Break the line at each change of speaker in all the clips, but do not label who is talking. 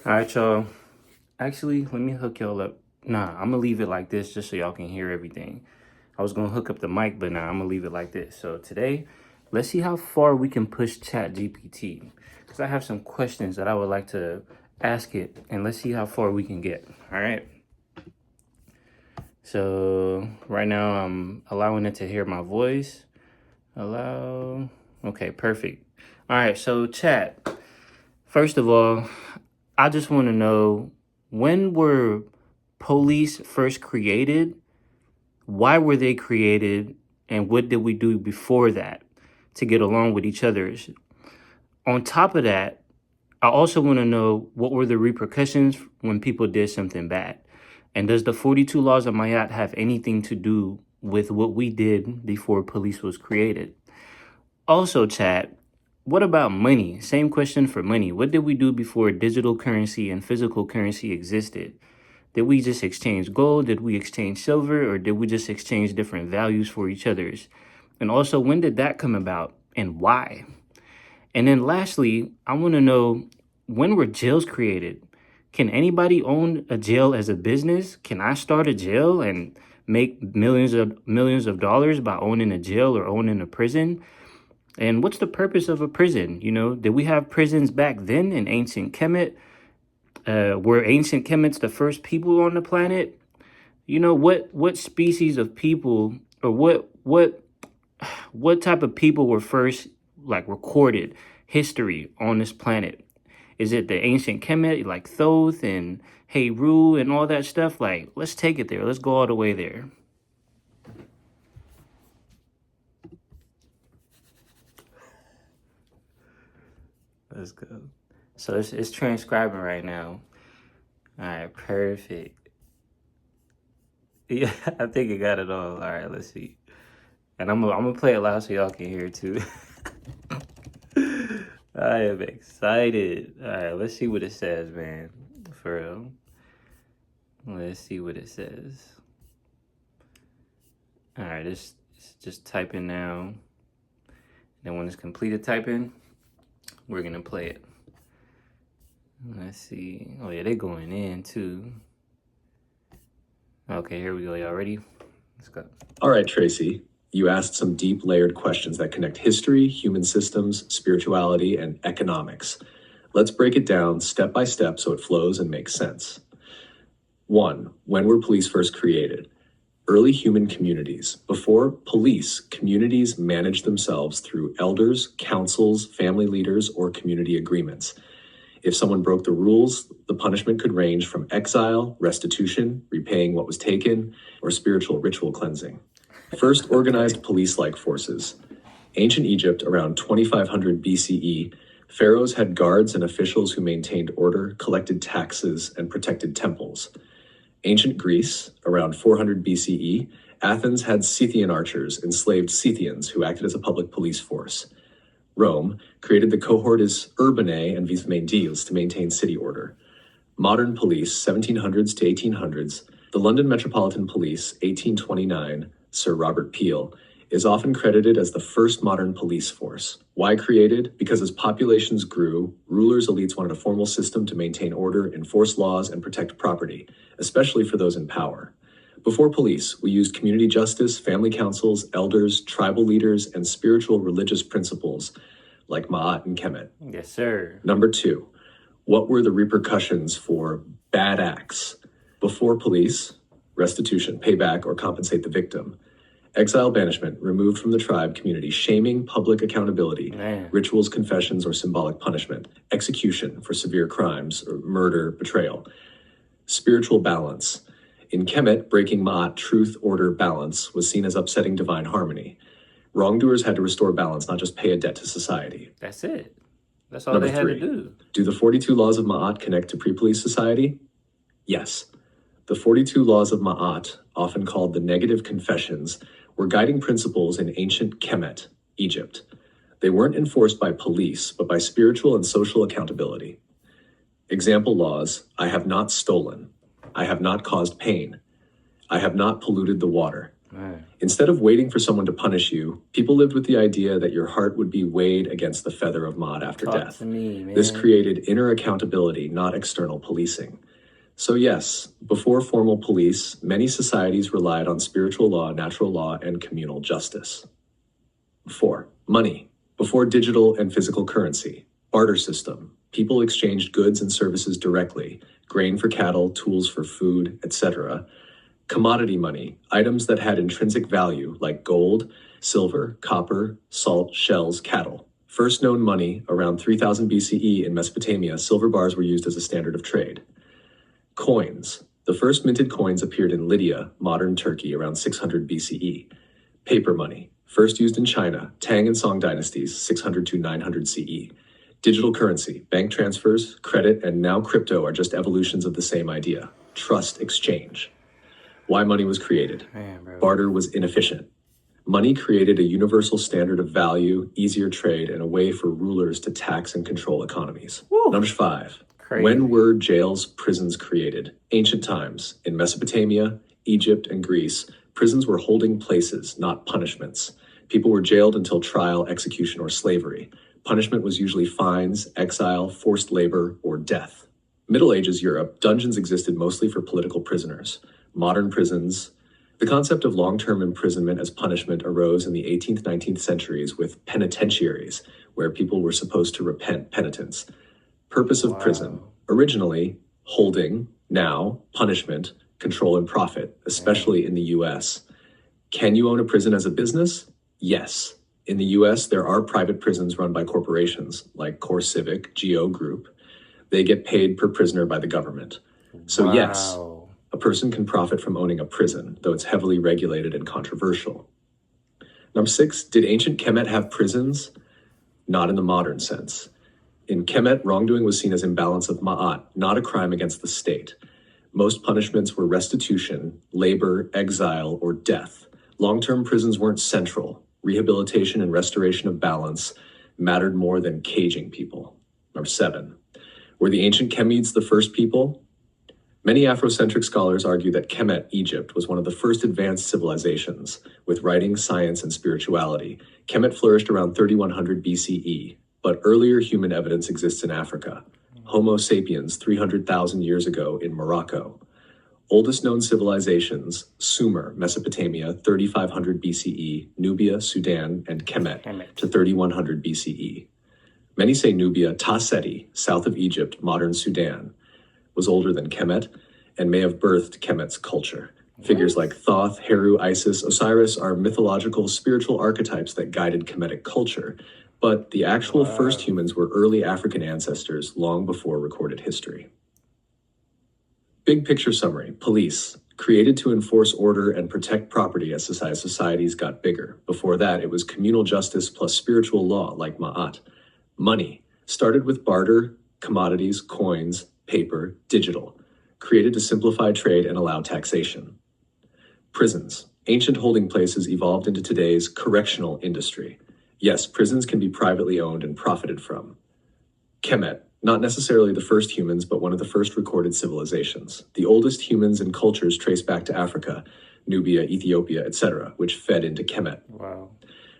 All right, y'all. Actually, let me hook y'all up. Nah, I'm gonna leave it like this just so y'all can hear everything. I was gonna hook up the mic, but nah, I'm gonna leave it like this. So today, let's see how far we can push ChatGPT. Because I have some questions that I would like to ask it, and let's see how far we can get. All right. So right now I'm allowing it to hear my voice. Allow. Okay, perfect. All right, so chat. First of all, I just want to know, when were police first created? Why were they created? And what did we do before that to get along with each other? On top of that, I also want to know, what were the repercussions when people did something bad? And does the 42 laws of Mayat have anything to do with what we did before police was created? Also, chat, what about money? Same question for money. What did we do before digital currency and physical currency existed? Did we just exchange gold? Did we exchange silver? Or did we just exchange different values for each other's? And also, when did that come about and why? And then lastly, I want to know, when were jails created? Can anybody own a jail as a business? Can I start a jail and make millions of dollars by owning a jail or owning a prison? And what's the purpose of a prison? You know, did we have prisons back then in ancient Kemet? Were ancient Kemets the first people on the planet? You know, what species of people, or what type of people were first, like, recorded history on this planet? Is it the ancient Kemet, like Thoth and Heru and all that stuff? Like, let's take it there. Let's go all the way there. Let's go. So it's transcribing right now. All right, perfect. Yeah, I think it got it all. All right, let's see. And I'm gonna play it loud so y'all can hear it too. I am excited. All right, let's see what it says, man. For real. Let's see what it says. All right, it's just typing now. Then when it's completed typing, we're gonna play it. Let's see. Oh yeah, they're going in too. Okay, here we go. Y'all ready? Let's go.
All right, Tracy. You asked some deep layered questions that connect history, human systems, spirituality, and economics. Let's break it down step by step so it flows and makes sense. 1. When were police first created? Early human communities. Before police, communities managed themselves through elders, councils, family leaders, or community agreements. If someone broke the rules, the punishment could range from exile, restitution, repaying what was taken, or spiritual ritual cleansing. First organized police-like forces. Ancient Egypt, around 2500 BCE, pharaohs had guards and officials who maintained order, collected taxes, and protected temples. Ancient Greece, around 400 BCE, Athens had Scythian archers, enslaved Scythians, who acted as a public police force. Rome created the cohortes urbanae and vicemendiles to maintain city order. Modern police, 1700s to 1800s, the London Metropolitan Police, 1829, Sir Robert Peel, is often credited as the first modern police force. Why created? Because as populations grew, rulers' elites wanted a formal system to maintain order, enforce laws, and protect property, especially for those in power. Before police, we used community justice, family councils, elders, tribal leaders, and spiritual religious principles like Ma'at and Kemet.
Yes, sir.
Number 2, what were the repercussions for bad acts? Before police, restitution, pay back or compensate the victim. Exile, banishment, removed from the tribe community, shaming, public accountability, rituals, confessions, or symbolic punishment. Execution for severe crimes, or murder, betrayal. Spiritual balance. In Kemet, breaking Ma'at, truth, order, balance, was seen as upsetting divine harmony. Wrongdoers had to restore balance, not just pay a debt to society.
That's it. That's all
Number
they had
3,
to do.
Do the 42 laws of Ma'at connect to pre-police society? Yes. The 42 laws of Ma'at, often called the negative confessions, were guiding principles in ancient Kemet, Egypt. They weren't enforced by police, but by spiritual and social accountability. Example laws: I have not stolen. I have not caused pain. I have not polluted the water.
Man,
Instead of waiting for someone to punish you, people lived with the idea that your heart would be weighed against the feather of Maat after
talk
death.
to me,
This
man.
created inner accountability, not external policing. So, yes, before formal police, many societies relied on spiritual law, natural law, and communal justice. 4. Money. Before digital and physical currency. Barter system. People exchanged goods and services directly, grain for cattle, tools for food, etc. Commodity money, items that had intrinsic value like gold, silver, copper, salt, shells, cattle. First known money, around 3000 BCE in Mesopotamia, silver bars were used as a standard of trade. Coins. The first minted coins appeared in Lydia, modern Turkey, around 600 BCE. Paper money. First used in China, Tang and Song dynasties, 600 to 900 CE. Digital currency, bank transfers, credit, and now crypto are just evolutions of the same idea. Trust exchange. Why money was created.
Man, bro.
Barter was inefficient. Money created a universal standard of value, easier trade, and a way for rulers to tax and control economies.
Woo.
Number 5.
Crazy.
When were jails, prisons created? Ancient times. In Mesopotamia, Egypt, and Greece, prisons were holding places, not punishments. People were jailed until trial, execution, or slavery. Punishment was usually fines, exile, forced labor, or death. Middle Ages Europe, dungeons existed mostly for political prisoners. Modern prisons. The concept of long-term imprisonment as punishment arose in the 18th, 19th centuries with penitentiaries, where people were supposed to repent, penitence. Purpose of prison. Originally, holding, now, punishment, control and profit, especially in the US. Can you own a prison as a business? Yes. In the US, there are private prisons run by corporations, like Core Civic, GO Group. They get paid per prisoner by the government. So yes, a person can profit from owning a prison, though it's heavily regulated and controversial. Number 6, did ancient Kemet have prisons? Not in the modern sense. In Kemet, wrongdoing was seen as imbalance of ma'at, not a crime against the state. Most punishments were restitution, labor, exile, or death. Long-term prisons weren't central. Rehabilitation and restoration of balance mattered more than caging people. Number 7, were the ancient Chemids the first people? Many Afrocentric scholars argue that Kemet, Egypt, was one of the first advanced civilizations, with writing, science, and spirituality. Kemet flourished around 3100 BCE, but earlier human evidence exists in Africa. Homo sapiens 300,000 years ago in Morocco. Oldest known civilizations, Sumer, Mesopotamia, 3500 BCE, Nubia, Sudan, and Kemet to 3100 BCE. Many say Nubia, Ta-Seti, south of Egypt, modern Sudan, was older than Kemet and may have birthed Kemet's culture. Figures like Thoth, Heru, Isis, Osiris are mythological, spiritual archetypes that guided Kemetic culture, but the actual first humans were early African ancestors long before recorded history. Big picture summary. Police. Created to enforce order and protect property as societies got bigger. Before that, it was communal justice plus spiritual law like Ma'at. Money. Started with barter, commodities, coins, paper, digital. Created to simplify trade and allow taxation. Prisons. Ancient holding places evolved into today's correctional industry. Yes, prisons can be privately owned and profited from. Kemet. Not necessarily the first humans, but one of the first recorded civilizations. The oldest humans and cultures trace back to Africa, Nubia, Ethiopia, etc., which fed into Kemet.
Wow.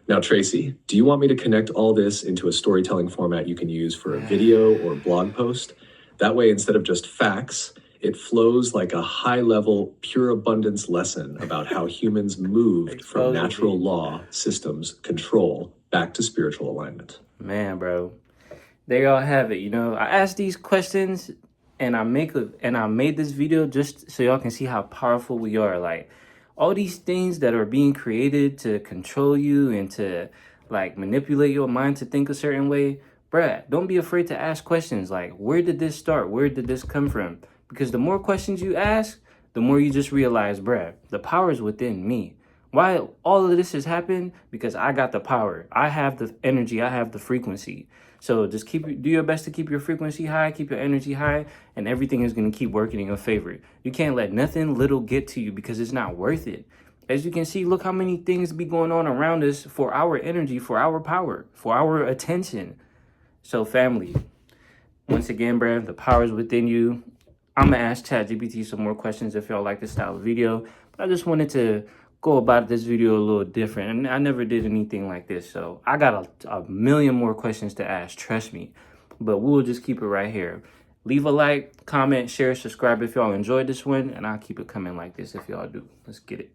Now, Tracy, do you want me to connect all this into a storytelling format you can use for a video or blog post? That way, instead of just facts, it flows like a high-level, pure abundance lesson about how humans moved from natural law, systems, control, back to spiritual alignment.
Man, bro. There y'all have it. You know, I asked these questions and I made this video just so y'all can see how powerful we are. Like, all these things that are being created to control you and to like manipulate your mind to think a certain way. Bruh, don't be afraid to ask questions like, where did this start? Where did this come from? Because the more questions you ask, the more you just realize, bruh, the power is within me. Why all of this has happened? Because I got the power. I have the energy. I have the frequency. So just do your best to keep your frequency high, keep your energy high, and everything is going to keep working in your favor. You can't let nothing little get to you because it's not worth it. As you can see, look how many things be going on around us for our energy, for our power, for our attention. So family, once again, bruh, the power is within you. I'm going to ask ChatGPT some more questions if y'all like this style of video. But I just wanted to go about this video a little different. And I never did anything like this. So I got a million more questions to ask, trust me. But we'll just keep it right here. Leave a like, comment, share, subscribe if y'all enjoyed this one. And I'll keep it coming like this if y'all do. Let's get it.